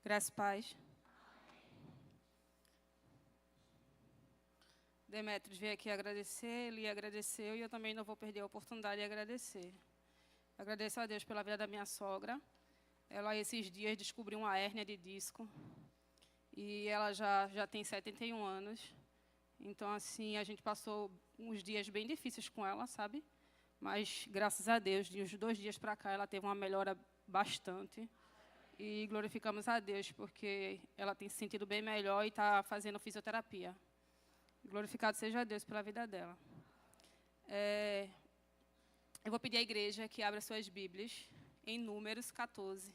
Graças e paz. Demetrios veio aqui agradecer, ele agradeceu e eu também não vou perder a oportunidade de agradecer. Agradeço a Deus pela vida da minha sogra. Ela, esses dias, descobriu uma hérnia de disco e ela já tem 71 anos. Então, assim, a gente passou uns dias bem difíceis com ela, sabe? Mas, graças a Deus, de uns 2 dias para cá, ela teve uma melhora bastante. E glorificamos a Deus, porque ela tem se sentido bem melhor e está fazendo fisioterapia. Glorificado seja Deus pela vida dela. Eu vou pedir à igreja que abra suas Bíblias em Números 14.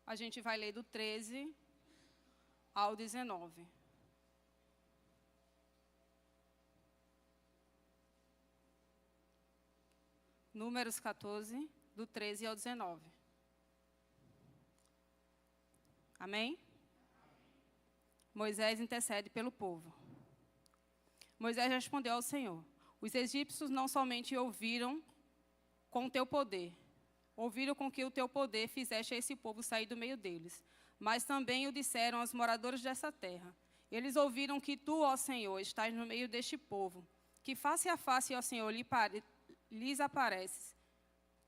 A gente vai ler do 13 ao 19. Números 14, do 13 ao 19. Amém? Moisés intercede pelo povo. Moisés respondeu ao Senhor: os egípcios não somente ouviram com o teu poder, ouviram com que o teu poder fizeste a esse povo sair do meio deles, mas também o disseram aos moradores dessa terra. Eles ouviram que tu, ó Senhor, estás no meio deste povo, que face a face, ó Senhor, lhes apareces.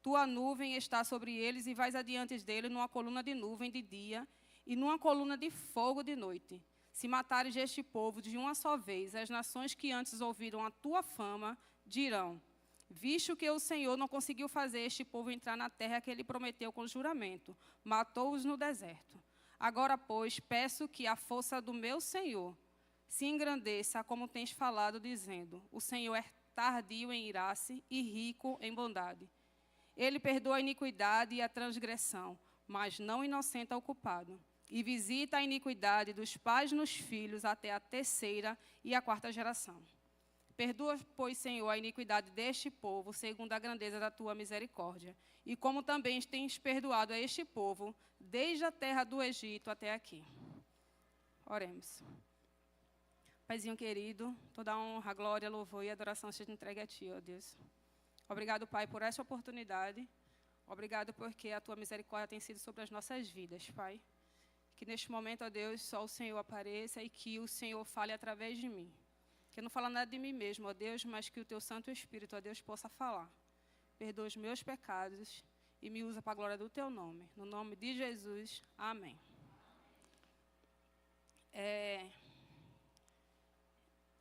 Tua nuvem está sobre eles e vais adiante deles numa coluna de nuvem de dia e numa coluna de fogo de noite. Se matares este povo de uma só vez, as nações que antes ouviram a tua fama dirão: visto que o Senhor não conseguiu fazer este povo entrar na terra que ele prometeu com juramento, matou-os no deserto. Agora, pois, peço que a força do meu Senhor se engrandeça, como tens falado, dizendo: o Senhor é tardio em irar-se e rico em bondade. Ele perdoa a iniquidade e a transgressão, mas não inocenta o culpado. E visita a iniquidade dos pais nos filhos até a 3ª e a 4ª geração. Perdoa, pois, Senhor, a iniquidade deste povo, segundo a grandeza da tua misericórdia. E como também tens perdoado a este povo, desde a terra do Egito até aqui. Oremos. Paizinho querido, toda a honra, glória, louvor e adoração seja entregue a ti, ó Deus. Obrigado, Pai, por essa oportunidade. Obrigado porque a tua misericórdia tem sido sobre as nossas vidas, Pai. Que neste momento, ó Deus, só o Senhor apareça e que o Senhor fale através de mim. Que eu não falo nada de mim mesmo, ó Deus, mas que o teu Santo Espírito, ó Deus, possa falar. Perdoa os meus pecados e me usa para a glória do teu nome. No nome de Jesus, amém.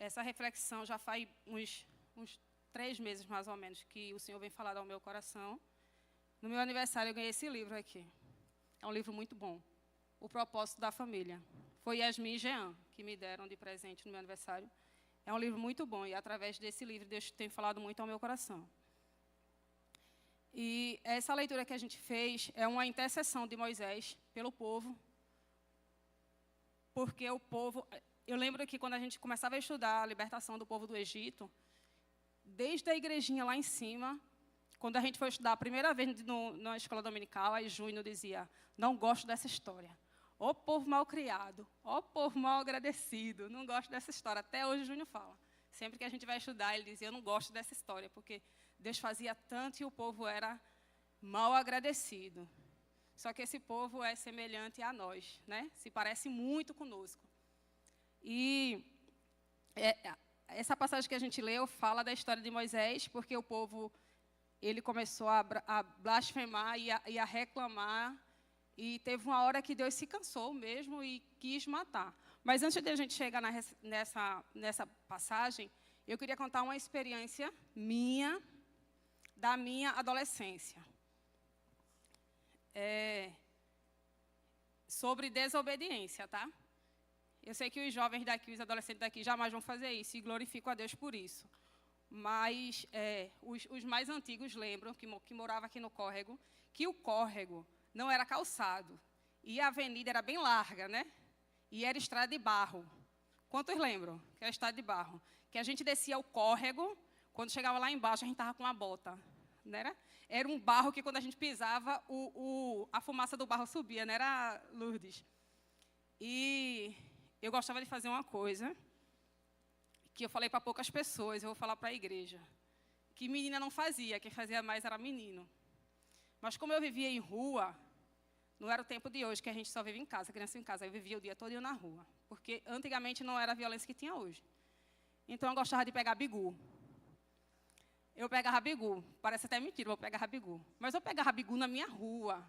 Essa reflexão já faz uns 3 meses, mais ou menos, que o Senhor vem falando ao meu coração. No meu aniversário, eu ganhei esse livro aqui. É um livro muito bom. O Propósito da Família. Foi Yasmin e Jean que me deram de presente no meu aniversário. É um livro muito bom e, através desse livro, Deus tem falado muito ao meu coração. E essa leitura que a gente fez é uma intercessão de Moisés pelo povo. Porque o povo... Eu lembro que quando a gente começava a estudar a libertação do povo do Egito, desde a igrejinha lá em cima, quando a gente foi estudar a primeira vez na escola dominical, aí Júnior dizia: não gosto dessa história. Ó povo mal criado, ó povo mal agradecido, não gosto dessa história. Até hoje o Júnior fala. Sempre que a gente vai estudar, ele dizia: eu não gosto dessa história, porque Deus fazia tanto e o povo era mal agradecido. Só que esse povo é semelhante a nós, né? Se parece muito conosco. E essa passagem que a gente leu fala da história de Moisés, porque o povo ele começou a blasfemar e a reclamar. E teve uma hora que Deus se cansou mesmo e quis matar. Mas antes de a gente chegar nessa passagem, eu queria contar uma experiência minha, da minha adolescência. Sobre desobediência, tá? Eu sei que os jovens daqui, os adolescentes daqui, jamais vão fazer isso e glorifico a Deus por isso. Mas os mais antigos lembram, que moravam aqui no córrego, que o córrego não era calçado. E a avenida era bem larga, né? E era estrada de barro. Quantos lembram que era estrada de barro? Que a gente descia o córrego, quando chegava lá embaixo, a gente estava com uma bota. Não era? Era um barro que, quando a gente pisava, a fumaça do barro subia, não era, Lourdes? E eu gostava de fazer uma coisa, que eu falei para poucas pessoas, eu vou falar para a igreja, que menina não fazia, quem fazia mais era menino. Mas como eu vivia em rua, não era o tempo de hoje, que a gente só vive em casa, criança em casa, eu vivia o dia todo na rua. Porque antigamente não era a violência que tinha hoje. Então eu gostava de pegar bigu. Eu pegava bigu, parece até mentira, eu pegava bigu. Mas eu pegava bigu na minha rua.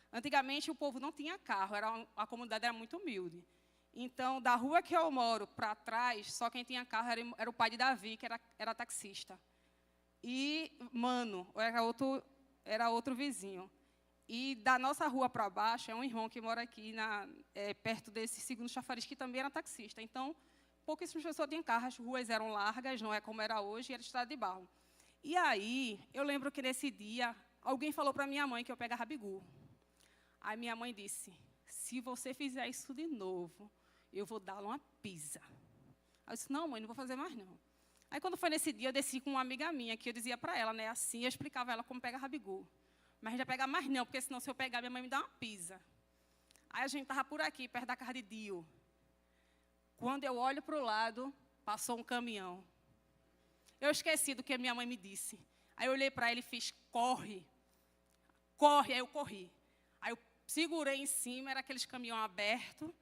Antigamente o povo não tinha carro, a comunidade era muito humilde. Então, da rua que eu moro para trás, só quem tinha carro era o pai de Davi, que era taxista. E Mano, era outro vizinho. E da nossa rua para baixo é um irmão que mora aqui perto desse segundo chafariz, que também era taxista. Então, pouquíssimas pessoas tinham carro, as ruas eram largas, não é como era hoje, era estrada de barro. E aí, eu lembro que nesse dia, alguém falou para minha mãe que eu pegava bigu. Aí minha mãe disse, se você fizer isso de novo, eu vou dar uma pisa. Aí eu disse, não, mãe, não vou fazer mais, não. Aí, quando foi nesse dia, eu desci com uma amiga minha, que eu dizia para ela, né, assim, eu explicava a ela como pegava bigu. Mas não ia pegar mais não, porque senão se eu pegar, minha mãe me dá uma pisa. Aí a gente estava por aqui, perto da casa de Dio. Quando eu olho para o lado, passou um caminhão. Eu esqueci do que minha mãe me disse. Aí eu olhei para ele e fiz, corre. Corre, aí eu corri. Aí eu segurei em cima, era aqueles caminhão aberto,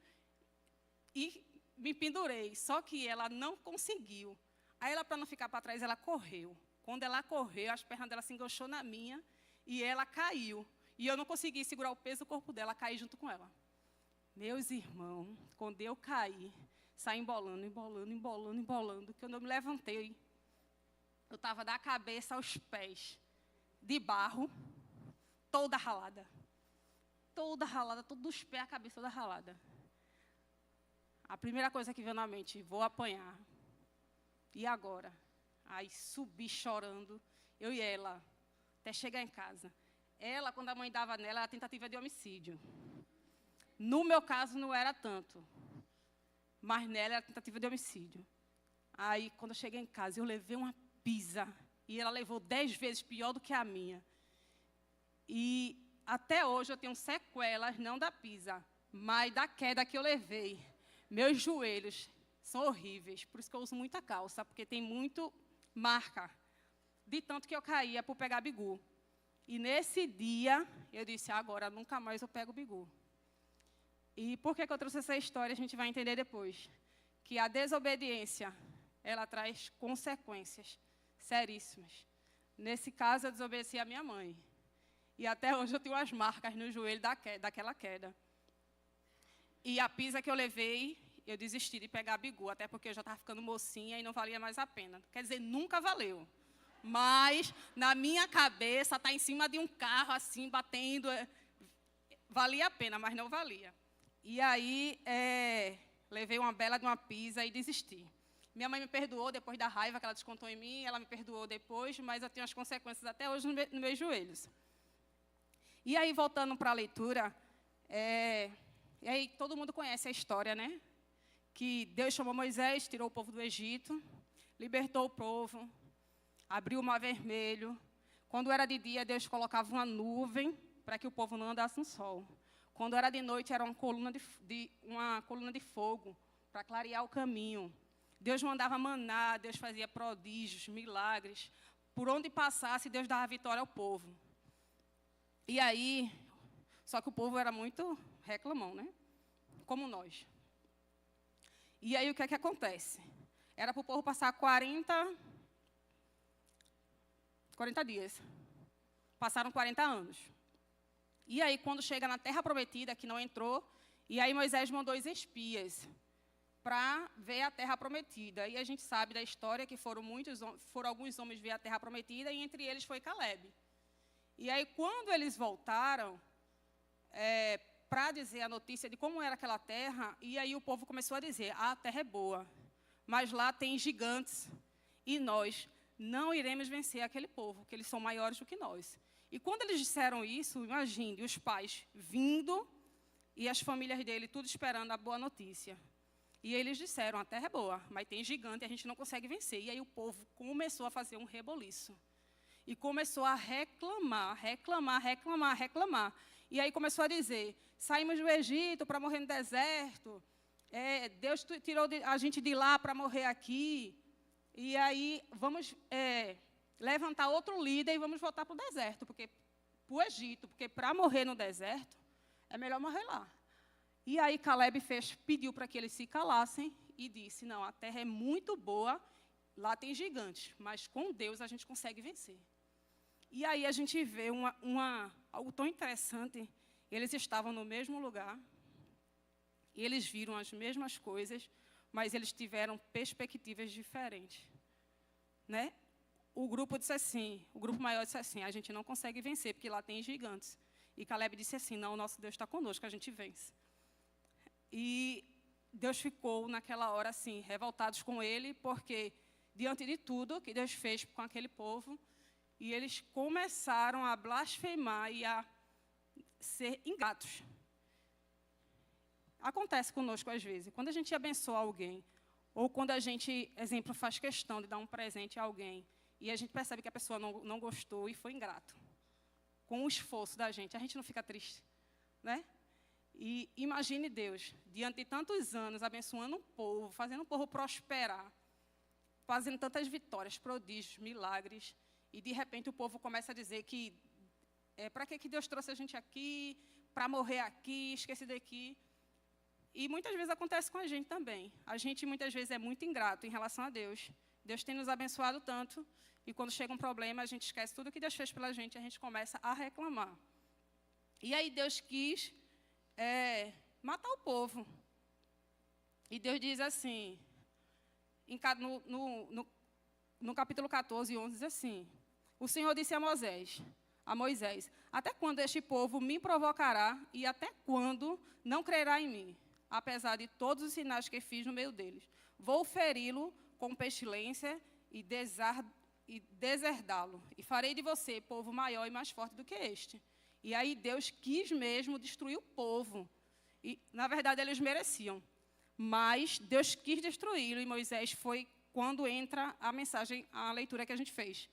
e me pendurei. Só que ela não conseguiu. Aí ela, para não ficar para trás, ela correu. Quando ela correu, as pernas dela se enganchou na minha, e ela caiu. E eu não consegui segurar o peso do corpo dela, caí junto com ela. Meus irmãos, quando eu caí, saí embolando, embolando, embolando, embolando. Quando eu me levantei, eu estava da cabeça aos pés, de barro, toda ralada. Toda ralada, todos os pés, a cabeça toda ralada. A primeira coisa que veio na mente, vou apanhar. E agora? Aí subi chorando, eu e ela, até chegar em casa. Ela, quando a mãe dava nela, era tentativa de homicídio. No meu caso, não era tanto. Mas nela era tentativa de homicídio. Aí, quando eu cheguei em casa, eu levei uma pisa. E ela levou 10 vezes pior do que a minha. E até hoje eu tenho sequelas, não da pisa, mas da queda que eu levei. Meus joelhos são horríveis. Por isso que eu uso muita calça, porque tem muito marca. De tanto que eu caía por pegar bigu. E nesse dia, eu disse, agora nunca mais eu pego bigu. E por que eu trouxe essa história, a gente vai entender depois. Que a desobediência, ela traz consequências seríssimas. Nesse caso, eu desobedeci a minha mãe. E até hoje eu tenho as marcas no joelho daquela queda. E a pisa que eu levei, eu desisti de pegar bigu, até porque eu já estava ficando mocinha e não valia mais a pena. Quer dizer, nunca valeu. Mas, na minha cabeça, estar em cima de um carro, assim, batendo, valia a pena, mas não valia. E aí, levei uma bela de uma pisa e desisti. Minha mãe me perdoou depois da raiva que ela descontou em mim, ela me perdoou depois, mas eu tenho as consequências até hoje nos meus joelhos. E aí, voltando para a leitura, e aí todo mundo conhece a história, né? Que Deus chamou Moisés, tirou o povo do Egito, libertou o povo, abriu o mar vermelho. Quando era de dia, Deus colocava uma nuvem para que o povo não andasse no sol. Quando era de noite, era uma coluna de fogo para clarear o caminho. Deus mandava maná, Deus fazia prodígios, milagres. Por onde passasse, Deus dava vitória ao povo. E aí, só que o povo era muito reclamão, né? Como nós. E aí, o que é que acontece? Era para o povo passar 40 dias. Passaram 40 anos. E aí, quando chega na Terra Prometida, que não entrou, e aí Moisés mandou os espias para ver a Terra Prometida. E a gente sabe da história que foram alguns homens ver a Terra Prometida, e entre eles foi Caleb. E aí, quando eles voltaram para dizer a notícia de como era aquela terra, e aí o povo começou a dizer, a terra é boa, mas lá tem gigantes, e nós não iremos vencer aquele povo, que eles são maiores do que nós. E quando eles disseram isso, imagine, os pais vindo, e as famílias dele tudo esperando a boa notícia. E eles disseram, a terra é boa, mas tem gigante, a gente não consegue vencer. E aí o povo começou a fazer um reboliço. E começou a reclamar, reclamar, reclamar, reclamar. E aí começou a dizer, saímos do Egito para morrer no deserto, Deus tirou a gente de lá para morrer aqui. E aí, vamos levantar outro líder e vamos voltar para o deserto, para o Egito, porque para morrer no deserto, é melhor morrer lá. E aí, Caleb pediu para que eles se calassem e disse, não, a terra é muito boa, lá tem gigantes, mas com Deus a gente consegue vencer. E aí a gente vê algo tão interessante, eles estavam no mesmo lugar, eles viram as mesmas coisas, mas eles tiveram perspectivas diferentes, né? O grupo disse assim, o grupo maior disse assim, a gente não consegue vencer, porque lá tem gigantes. E Caleb disse assim, não, o nosso Deus está conosco, a gente vence. E Deus ficou, naquela hora, assim, revoltados com ele, porque, diante de tudo que Deus fez com aquele povo, e eles começaram a blasfemar e a ser ingratos. Acontece conosco às vezes. Quando a gente abençoa alguém, ou quando a gente, exemplo, faz questão de dar um presente a alguém, e a gente percebe que a pessoa não gostou e foi ingrato, com o esforço da gente, a gente não fica triste, né? E imagine Deus, diante de tantos anos, abençoando um povo, fazendo o povo prosperar, fazendo tantas vitórias, prodígios, milagres, e de repente o povo começa a dizer que para que Deus trouxe a gente aqui, para morrer aqui, esquecer daqui. E muitas vezes acontece com a gente também. A gente muitas vezes é muito ingrato em relação a Deus. Deus tem nos abençoado tanto, e quando chega um problema, a gente esquece tudo que Deus fez pela gente, e a gente começa a reclamar. E aí Deus quis matar o povo. E Deus diz assim, no capítulo 14, 11, diz assim, o Senhor disse a Moisés, até quando este povo me provocará e até quando não crerá em mim, apesar de todos os sinais que fiz no meio deles? Vou feri-lo com pestilência e deserdá-lo, e farei de você povo maior e mais forte do que este. E aí Deus quis mesmo destruir o povo. E, na verdade, eles mereciam. Mas Deus quis destruí-lo, e Moisés foi quando entra a mensagem, a leitura que a gente fez.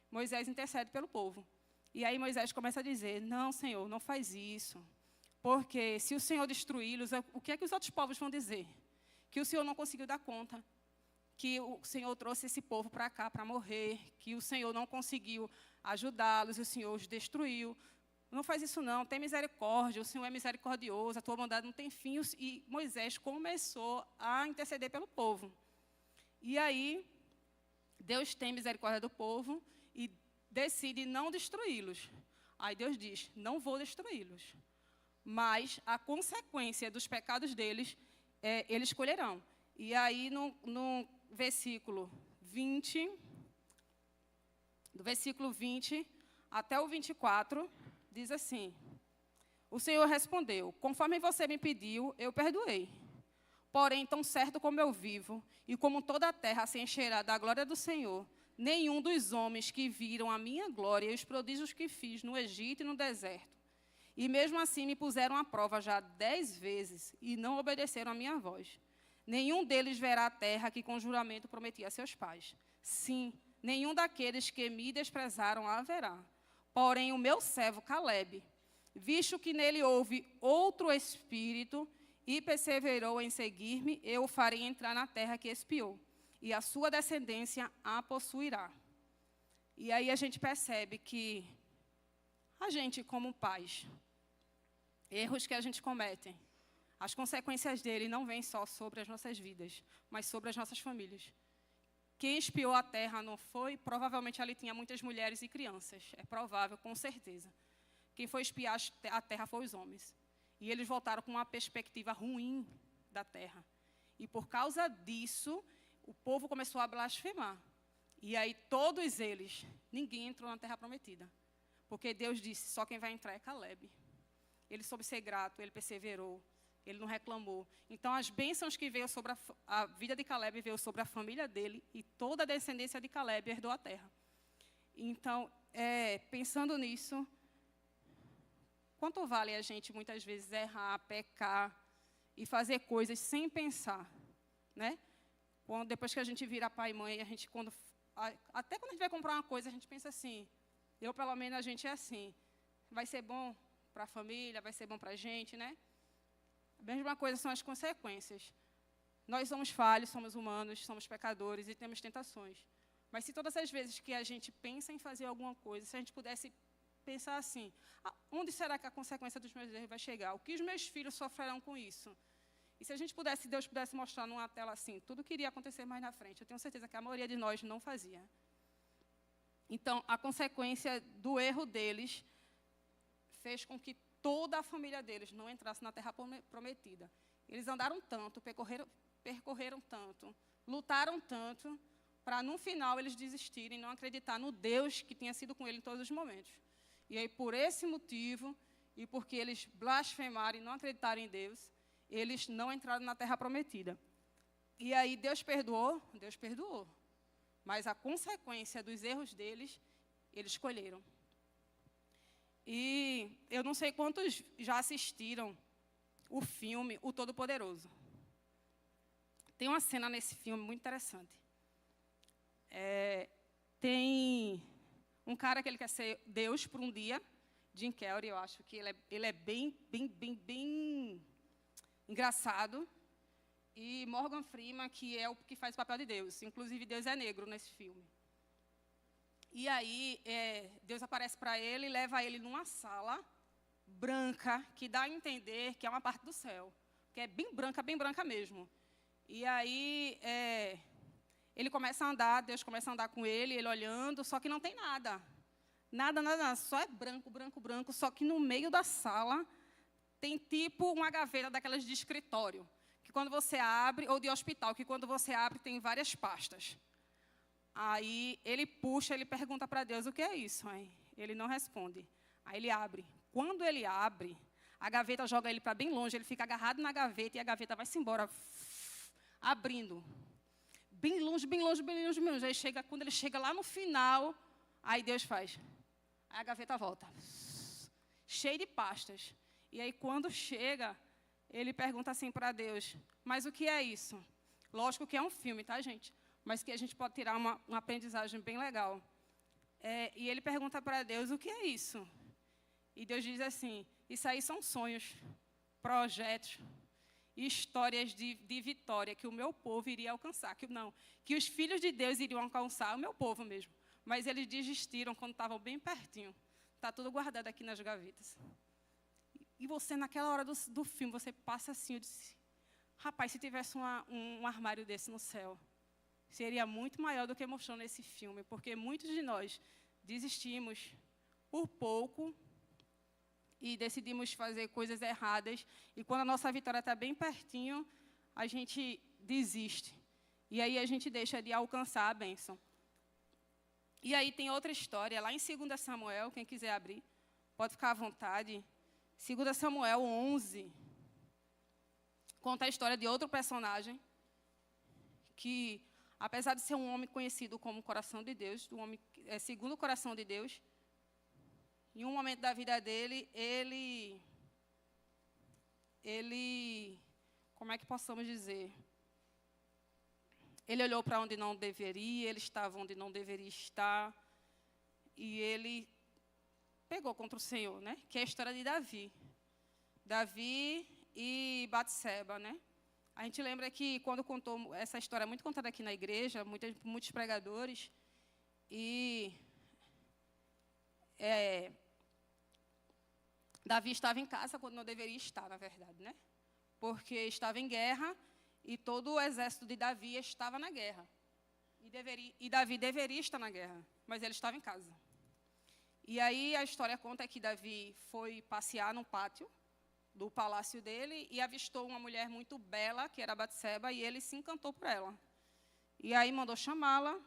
Moisés intercede pelo povo. E aí Moisés começa a dizer, não, Senhor, não faz isso. Porque se o Senhor destruí-los, o que é que os outros povos vão dizer? Que o Senhor não conseguiu dar conta. Que o Senhor trouxe esse povo para cá para morrer. Que o Senhor não conseguiu ajudá-los, e o Senhor os destruiu. Não faz isso não, tem misericórdia, o Senhor é misericordioso, a tua bondade não tem fim. E Moisés começou a interceder pelo povo. E aí, Deus tem misericórdia do povo e decide não destruí-los. Aí Deus diz, não vou destruí-los, mas a consequência dos pecados deles, eles colherão. E aí, no versículo 20, do versículo 20 até o 24, diz assim, o Senhor respondeu, conforme você me pediu, eu perdoei. Porém, tão certo como eu vivo, e como toda a terra se encherá da glória do Senhor, nenhum dos homens que viram a minha glória e os prodígios que fiz no Egito e no deserto, e mesmo assim me puseram à prova já 10 vezes, e não obedeceram a minha voz. Nenhum deles verá a terra que com juramento prometi a seus pais. Sim, nenhum daqueles que me desprezaram a verá. Porém, o meu servo Caleb, visto que nele houve outro espírito e perseverou em seguir-me, eu o farei entrar na terra que espiou, e a sua descendência a possuirá. E aí a gente percebe que a gente, como pais, erros que a gente comete, as consequências dele não vêm só sobre as nossas vidas, mas sobre as nossas famílias. Quem espiou a terra não foi, provavelmente ali tinha muitas mulheres e crianças, é provável, com certeza. Quem foi espiar a terra foi os homens. E eles voltaram com uma perspectiva ruim da terra. E por causa disso, o povo começou a blasfemar. E aí todos eles, ninguém entrou na terra prometida. Porque Deus disse, só quem vai entrar é Caleb. Ele soube ser grato, ele perseverou, ele não reclamou. Então, as bênçãos que veio sobre a vida de Caleb veio sobre a família dele, e toda a descendência de Caleb herdou a terra. Então, pensando nisso, quanto vale a gente, muitas vezes, errar, pecar e fazer coisas sem pensar, né? Depois que a gente vira pai e mãe, até quando a gente vai comprar uma coisa, a gente pensa assim, pelo menos, a gente é assim, vai ser bom para a família, vai ser bom para a gente, né? A mesma coisa são as consequências. Nós somos falhos, somos humanos, somos pecadores e temos tentações. Mas se todas as vezes que a gente pensa em fazer alguma coisa, se a gente pudesse pensar assim, onde será que a consequência dos meus erros vai chegar? O que os meus filhos sofrerão com isso? E se a gente pudesse, Deus pudesse mostrar numa tela assim, tudo que iria acontecer mais na frente, eu tenho certeza que a maioria de nós não fazia. Então, a consequência do erro deles fez com que toda a família deles não entrasse na terra prometida. Eles andaram tanto, percorreram tanto, lutaram tanto, para no final eles desistirem, não acreditar no Deus que tinha sido com ele em todos os momentos. E aí, por esse motivo, e porque eles blasfemaram e não acreditaram em Deus, eles não entraram na terra prometida. E aí, Deus perdoou? Deus perdoou. Mas a consequência dos erros deles, eles colheram. E eu não sei quantos já assistiram o filme O Todo-Poderoso. Tem uma cena nesse filme muito interessante. Tem um cara que ele quer ser Deus por um dia, Jim Carrey, eu acho que ele é bem engraçado. E Morgan Freeman, que é o que faz o papel de Deus. Inclusive, Deus é negro nesse filme. E aí, Deus aparece para ele e leva ele numa sala branca, que dá a entender que é uma parte do céu. Que é bem branca mesmo. E aí, ele começa a andar, Deus começa a andar com ele olhando, só que não tem nada. Nada, só é branco. Só que no meio da sala tem tipo uma gaveta daquelas de escritório, que quando você abre, ou de hospital, que quando você abre tem várias pastas. Aí ele puxa, ele pergunta para Deus, o que é isso? Aí ele não responde. Aí ele abre. Quando ele abre, a gaveta joga ele para bem longe, ele fica agarrado na gaveta e a gaveta vai-se embora, abrindo. Bem longe. Aí quando ele chega lá no final, aí Deus faz. Aí a gaveta volta, cheia de pastas. E aí quando chega, ele pergunta assim para Deus, mas o que é isso? Lógico que é um filme, tá, gente? Mas que a gente pode tirar uma aprendizagem bem legal. E ele pergunta para Deus, o que é isso? E Deus diz assim, isso aí são sonhos, projetos, histórias de vitória que o meu povo iria alcançar. Que os filhos de Deus iriam alcançar, o meu povo mesmo. Mas eles desistiram quando estavam bem pertinho. Está tudo guardado aqui nas gavetas. E você, naquela hora do filme, você passa assim, eu disse, rapaz, se tivesse um armário desse no céu, seria muito maior do que mostrou nesse filme, porque muitos de nós desistimos por pouco e decidimos fazer coisas erradas, e quando a nossa vitória está bem pertinho, a gente desiste. E aí a gente deixa de alcançar a bênção. E aí tem outra história, lá em 2 Samuel, quem quiser abrir, pode ficar à vontade. 2 Samuel 11, conta a história de outro personagem, que, apesar de ser um homem conhecido como coração de Deus, um homem segundo o coração de Deus, em um momento da vida dele, ele, como é que possamos dizer? Ele olhou para onde não deveria, ele estava onde não deveria estar, e ele pegou contra o Senhor, né? Que é a história de Davi. Davi e Batseba, né? A gente lembra que quando contou, essa história é muito contada aqui na igreja, muitos pregadores, e Davi estava em casa quando não deveria estar, na verdade, né? Porque estava em guerra e todo o exército de Davi estava na guerra. E Davi deveria estar na guerra, mas ele estava em casa. E aí a história conta que Davi foi passear no pátio do palácio dele e avistou uma mulher muito bela, que era Batseba, e ele se encantou por ela. E aí mandou chamá-la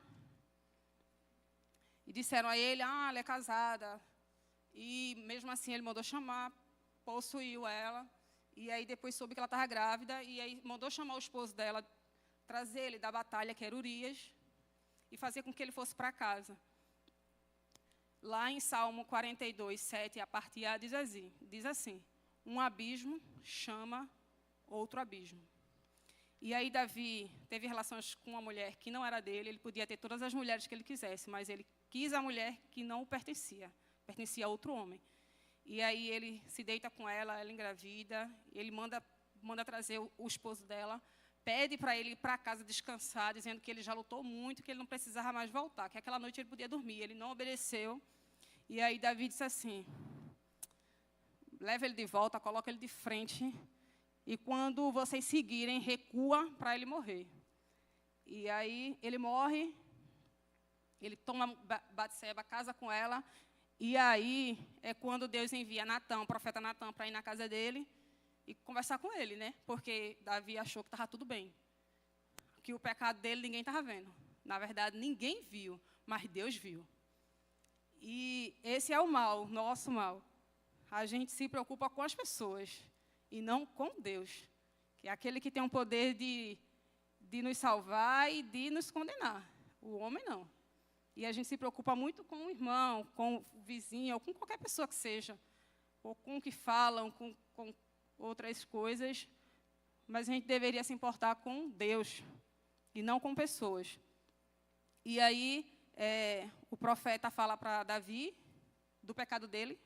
e disseram a ele, ela é casada. E mesmo assim ele mandou chamar, possuiu ela, e aí depois soube que ela estava grávida, e aí mandou chamar o esposo dela, trazer ele da batalha, que era Urias, e fazer com que ele fosse para casa. Lá em Salmo 42, 7, a parte A, diz assim, um abismo chama outro abismo. E aí Davi teve relações com uma mulher que não era dele, ele podia ter todas as mulheres que ele quisesse, mas ele quis a mulher que não o pertencia a outro homem. E aí ele se deita com ela engravida, ele manda trazer o esposo dela, pede para ele ir para casa descansar, dizendo que ele já lutou muito, que ele não precisava mais voltar, que aquela noite ele podia dormir. Ele não obedeceu. E aí Davi disse assim, leva ele de volta, coloca ele de frente, e quando vocês seguirem, recua para ele morrer. E aí ele morre, ele toma Batseba, casa com ela, e aí é quando Deus envia Natã, o profeta Natã, para ir na casa dele e conversar com ele, né? Porque Davi achou que estava tudo bem, que o pecado dele ninguém estava vendo. Na verdade, ninguém viu, mas Deus viu. E esse é o mal, nosso mal. A gente se preocupa com as pessoas e não com Deus, que é aquele que tem o poder de nos salvar e de nos condenar. O homem não. E a gente se preocupa muito com o irmão, com o vizinho, ou com qualquer pessoa que seja, ou com o que falam, com outras coisas, mas a gente deveria se importar com Deus e não com pessoas. E aí, o profeta fala para Davi do pecado dele,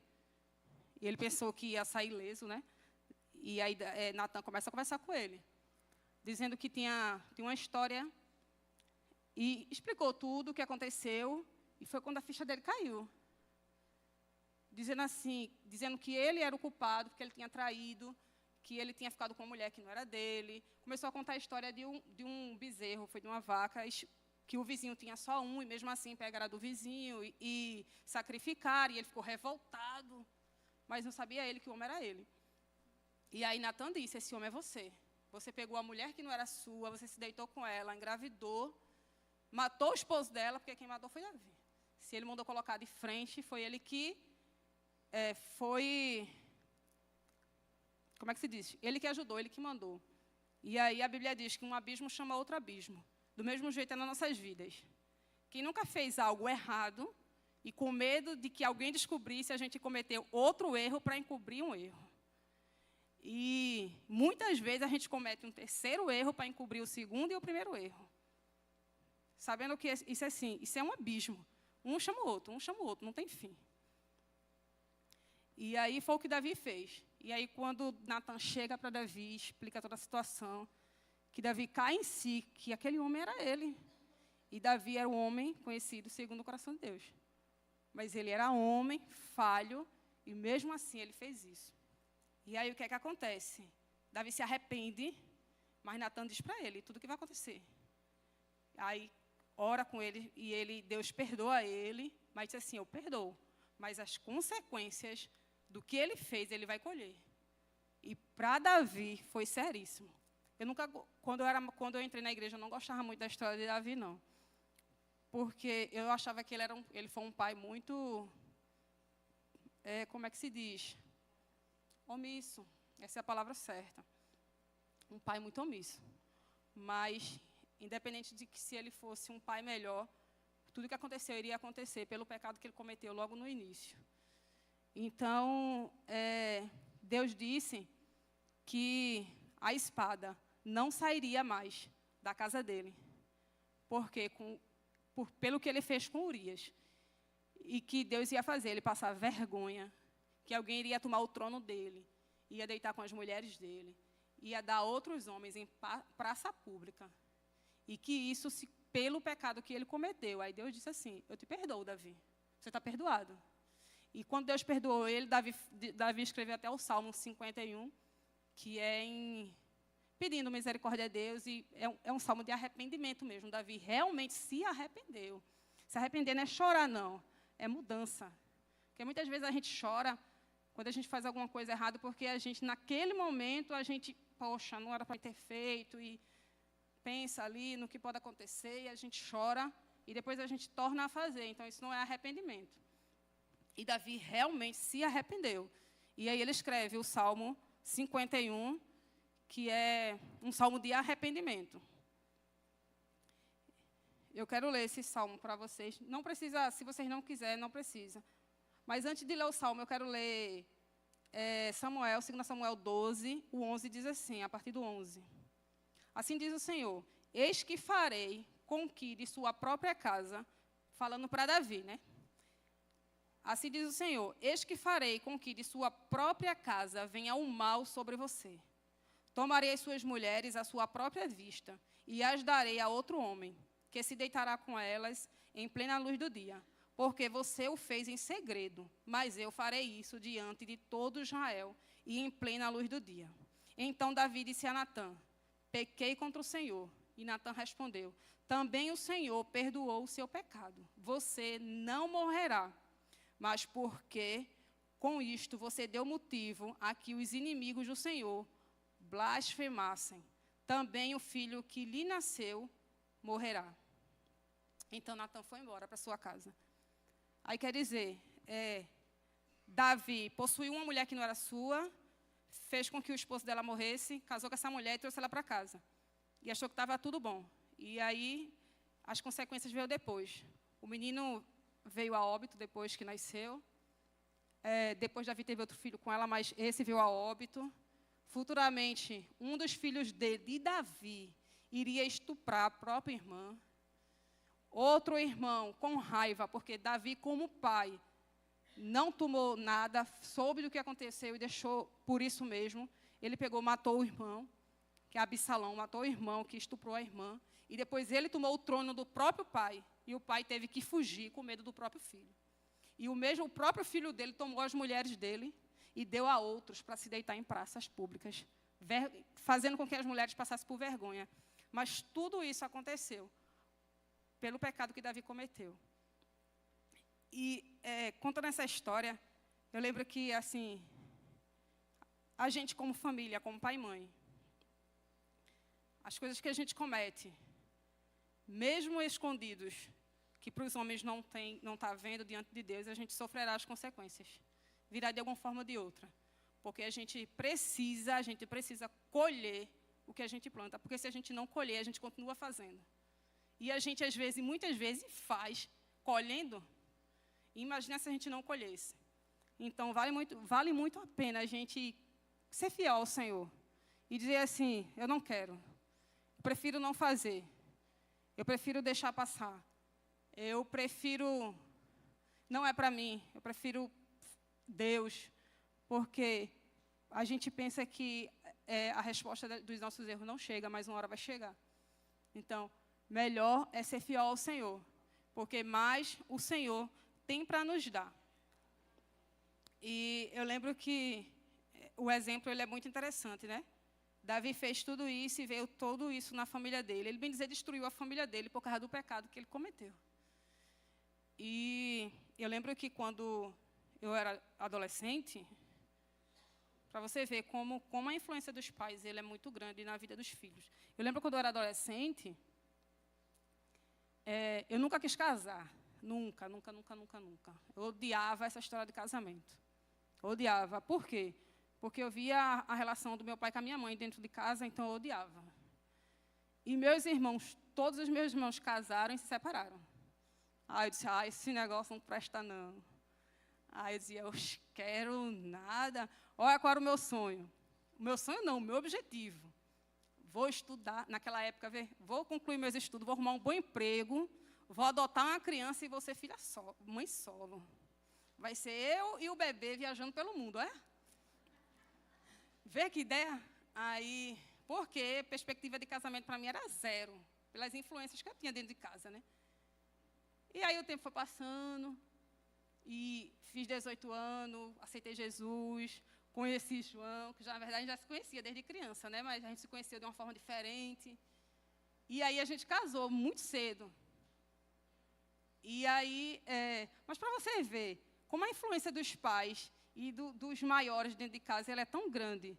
e ele pensou que ia sair ileso, né? E aí Natã começa a conversar com ele, dizendo que tinha uma história, e explicou tudo o que aconteceu, e foi quando a ficha dele caiu. Dizendo que ele era o culpado, porque ele tinha traído, que ele tinha ficado com uma mulher que não era dele. Começou a contar a história de um bezerro, foi de uma vaca, que o vizinho tinha só um, e mesmo assim pegaram do vizinho e sacrificaram, e ele ficou revoltado, mas não sabia ele que o homem era ele. E aí Natã disse, esse homem é você. Você pegou a mulher que não era sua, você se deitou com ela, engravidou, matou o esposo dela, porque quem matou foi Davi. Se ele mandou colocar de frente, foi ele que como é que se diz? Ele que ajudou, ele que mandou. E aí a Bíblia diz que um abismo chama outro abismo. Do mesmo jeito é nas nossas vidas. Quem nunca fez algo errado e com medo de que alguém descobrisse, a gente cometeu outro erro para encobrir um erro. E muitas vezes a gente comete um terceiro erro para encobrir o segundo e o primeiro erro. Sabendo que isso é assim, isso é um abismo. Um chama o outro, não tem fim. E aí foi o que Davi fez. E aí quando Natã chega para Davi, explica toda a situação, que Davi cai em si, que aquele homem era ele. E Davi era um homem conhecido segundo o coração de Deus. Mas ele era homem, falho, e mesmo assim ele fez isso. E aí o que é que acontece? Davi se arrepende, mas Natã diz para ele tudo o que vai acontecer. Aí ora com ele, e Deus perdoa ele, mas diz assim, eu perdoo. Mas as consequências do que ele fez, ele vai colher. E para Davi foi seríssimo. Quando eu entrei na igreja, eu não gostava muito da história de Davi, não. Porque eu achava que ele foi um pai muito, como é que se diz? Omisso. Essa é a palavra certa. Um pai muito omisso. Mas, independente de que se ele fosse um pai melhor, tudo que aconteceu iria acontecer pelo pecado que ele cometeu logo no início. Então, Deus disse que a espada não sairia mais da casa dele, porque pelo que ele fez com Urias, e que Deus ia fazer ele passar vergonha, que alguém iria tomar o trono dele, ia deitar com as mulheres dele, ia dar a outros homens em praça pública, e que isso pelo pecado que ele cometeu. Aí Deus disse assim, eu te perdoo, Davi, você está perdoado. E quando Deus perdoou ele, Davi escreveu até o Salmo 51, que pedindo misericórdia a Deus, e é um salmo de arrependimento mesmo. Davi realmente se arrependeu. Se arrepender não é chorar, não, é mudança. Porque muitas vezes a gente chora quando a gente faz alguma coisa errada, porque a gente, naquele momento, poxa, não era para ter feito, e pensa ali no que pode acontecer, e a gente chora, e depois a gente torna a fazer. Então, isso não é arrependimento. E Davi realmente se arrependeu. E aí ele escreve o Salmo 51, que é um salmo de arrependimento. Eu quero ler esse salmo para vocês. Não precisa, se vocês não quiserem, não precisa. Mas antes de ler o salmo, eu quero ler Samuel, 2 Samuel 12, o 11 diz assim, a partir do 11. Assim diz o Senhor, eis que farei com que de sua própria casa, falando para Davi, né? Assim diz o Senhor, eis que farei com que de sua própria casa venha o mal sobre você. Tomarei as suas mulheres à sua própria vista e as darei a outro homem, que se deitará com elas em plena luz do dia. Porque você o fez em segredo, mas eu farei isso diante de todo Israel e em plena luz do dia. Então Davi disse a Natã: pequei contra o Senhor. E Natã respondeu: também o Senhor perdoou o seu pecado. Você não morrerá, mas porque com isto você deu motivo a que os inimigos do Senhor blasfemassem. Também o filho que lhe nasceu morrerá. Então Natã foi embora para sua casa. Aí quer dizer, Davi possuiu uma mulher que não era sua, fez com que o esposo dela morresse, casou com essa mulher e trouxe ela para casa. E achou que estava tudo bom. E aí, as consequências veio depois. O menino veio a óbito depois que nasceu. Depois Davi teve outro filho com ela, mas esse veio a óbito. Futuramente, um dos filhos de Davi iria estuprar a própria irmã. Outro irmão, com raiva, porque Davi, como pai, não tomou nada, soube do que aconteceu e deixou por isso mesmo. Ele pegou, matou o irmão, que é Absalão, matou o irmão que estuprou a irmã. E depois ele tomou o trono do próprio pai. E o pai teve que fugir com medo do próprio filho. E o próprio filho dele tomou as mulheres dele e deu a outros para se deitar em praças públicas, fazendo com que as mulheres passassem por vergonha. Mas tudo isso aconteceu pelo pecado que Davi cometeu. E, contando essa história, eu lembro que, assim, a gente como família, como pai e mãe, as coisas que a gente comete, mesmo escondidos, que para os homens não está vendo diante de Deus, a gente sofrerá as consequências. Virá de alguma forma ou de outra. Porque a gente precisa colher o que a gente planta. Porque se a gente não colher, a gente continua fazendo. E a gente, às vezes, muitas vezes, faz colhendo. Imagina se a gente não colhesse. Então, vale muito a pena a gente ser fiel ao Senhor. E dizer assim, eu não quero. Eu prefiro não fazer. Eu prefiro deixar passar. Eu prefiro, não é para mim, eu prefiro Deus, porque a gente pensa que a resposta dos nossos erros não chega, mas uma hora vai chegar. Então, melhor é ser fiel ao Senhor, porque mais o Senhor tem para nos dar. E eu lembro que o exemplo ele é muito interessante, né? Davi fez tudo isso e veio tudo isso na família dele. Ele, bem dizer, destruiu a família dele por causa do pecado que ele cometeu. E eu lembro que quando eu era adolescente, para você ver como a influência dos pais ele é muito grande na vida dos filhos. Eu lembro quando eu era adolescente, eu nunca quis casar. Nunca. Eu odiava essa história de casamento. Odiava. Por quê? Porque eu via a relação do meu pai com a minha mãe dentro de casa, então eu odiava. E meus irmãos, todos os meus irmãos casaram e se separaram. Aí eu disse, esse negócio não presta não. Aí eu dizia, eu quero nada. Olha qual era o meu sonho. O meu sonho não, o meu objetivo. Vou estudar, naquela época, vou concluir meus estudos, vou arrumar um bom emprego, vou adotar uma criança e vou ser mãe solo. Vai ser eu e o bebê viajando pelo mundo, Vê que ideia? Aí, porque perspectiva de casamento para mim era zero, pelas influências que eu tinha dentro de casa, né? E aí o tempo foi passando, e fiz 18 anos, aceitei Jesus, conheci João, que já, na verdade, a gente já se conhecia desde criança, né? Mas a gente se conheceu de uma forma diferente. E aí a gente casou muito cedo. E aí, mas para você ver, como a influência dos pais e dos maiores dentro de casa ela é tão grande.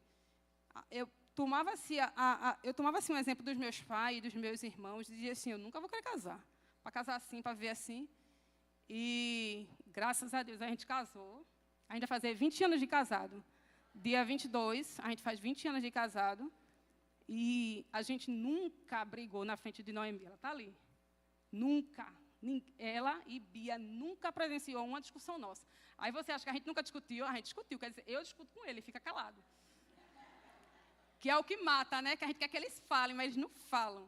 Eu tomava assim um exemplo dos meus pais e dos meus irmãos, e dizia assim, eu nunca vou querer casar. Para casar assim, para ver assim. E, graças a Deus, a gente casou. A gente vai fazer 20 anos de casado. Dia 22, a gente faz 20 anos de casado. E a gente nunca brigou na frente de Noemi. Ela está ali. Nunca. Ela e Bia nunca presenciou uma discussão nossa. Aí você acha que a gente nunca discutiu? A gente discutiu. Quer dizer, eu discuto com ele, fica calado. Que é o que mata, né? Que a gente quer que eles falem, mas eles não falam.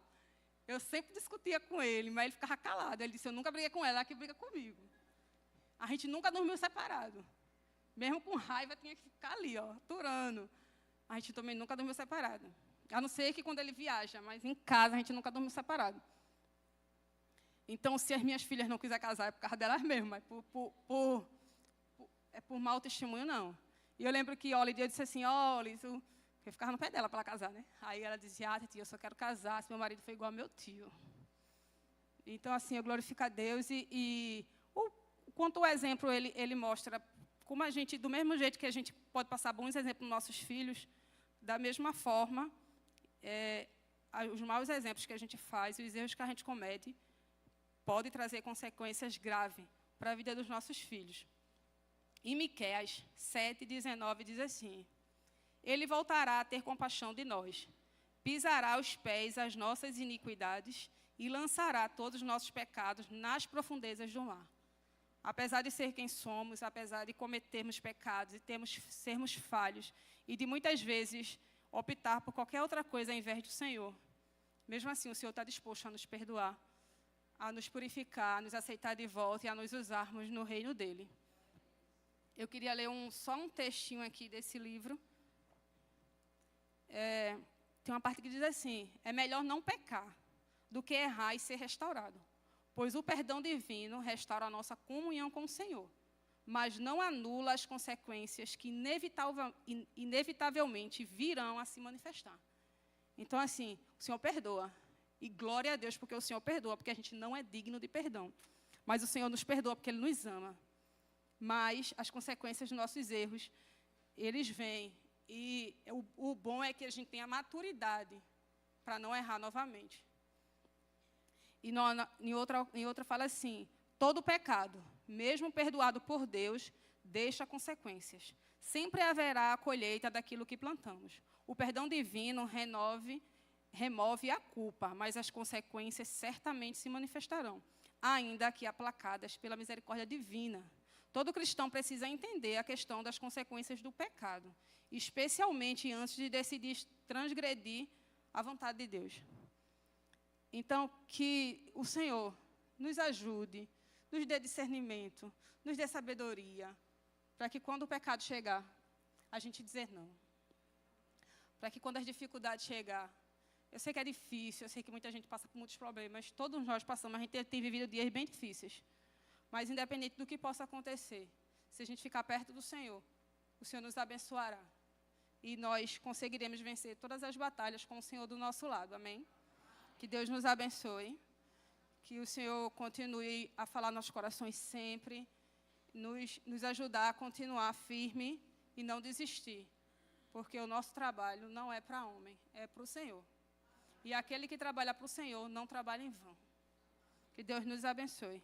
Eu sempre discutia com ele, mas ele ficava calado. Ele disse, eu nunca briguei com ela que briga comigo. A gente nunca dormiu separado. Mesmo com raiva, tinha que ficar ali, aturando. a gente também nunca dormiu separado. A não ser que quando ele viaja, mas em casa a gente nunca dormiu separado. Então, se as minhas filhas não quiserem casar, é por causa delas mesmas, mas por mau testemunho, não. E eu lembro que Oli, eu disse assim, Oli, eu ficava no pé dela para ela casar, né? Aí ela dizia, tia, eu só quero casar se meu marido for igual ao meu tio. Então, assim, eu glorifico a Deus quanto o exemplo ele mostra como a gente, do mesmo jeito que a gente pode passar bons exemplos nos nossos filhos, da mesma forma, os maus exemplos que a gente faz, os erros que a gente comete, pode trazer consequências graves para a vida dos nossos filhos. Em Miqueias 7:19 diz assim, ele voltará a ter compaixão de nós, pisará aos pés as nossas iniquidades e lançará todos os nossos pecados nas profundezas do mar. Apesar de ser quem somos, apesar de cometermos pecados e sermos falhos, e de muitas vezes optar por qualquer outra coisa ao invés do Senhor, mesmo assim o Senhor está disposto a nos perdoar, a nos purificar, a nos aceitar de volta e a nos usarmos no reino dEle. Eu queria ler só um textinho aqui desse livro. Tem uma parte que diz assim, é melhor não pecar do que errar e ser restaurado, pois o perdão divino restaura a nossa comunhão com o Senhor, mas não anula as consequências que inevitavelmente virão a se manifestar. Então, assim, o Senhor perdoa. E glória a Deus, porque o Senhor perdoa, porque a gente não é digno de perdão. Mas o Senhor nos perdoa, porque Ele nos ama. Mas as consequências dos nossos erros, eles vêm. E o bom é que a gente tenha maturidade para não errar novamente. E em outra fala assim, todo pecado, mesmo perdoado por Deus, deixa consequências. Sempre haverá a colheita daquilo que plantamos. O perdão divino remove a culpa, mas as consequências certamente se manifestarão, ainda que aplacadas pela misericórdia divina. Todo cristão precisa entender a questão das consequências do pecado, especialmente antes de decidir transgredir a vontade de Deus. Então, que o Senhor nos ajude, nos dê discernimento, nos dê sabedoria, para que quando o pecado chegar, a gente dizer não. Para que quando as dificuldades chegar, eu sei que é difícil, eu sei que muita gente passa por muitos problemas, todos nós passamos, a gente tem vivido dias bem difíceis. Mas independente do que possa acontecer, se a gente ficar perto do Senhor, o Senhor nos abençoará. E nós conseguiremos vencer todas as batalhas com o Senhor do nosso lado, amém? Que Deus nos abençoe, que o Senhor continue a falar nos nossos corações sempre, nos ajudar a continuar firme e não desistir, porque o nosso trabalho não é para homem, é para o Senhor. E aquele que trabalha para o Senhor não trabalha em vão. Que Deus nos abençoe.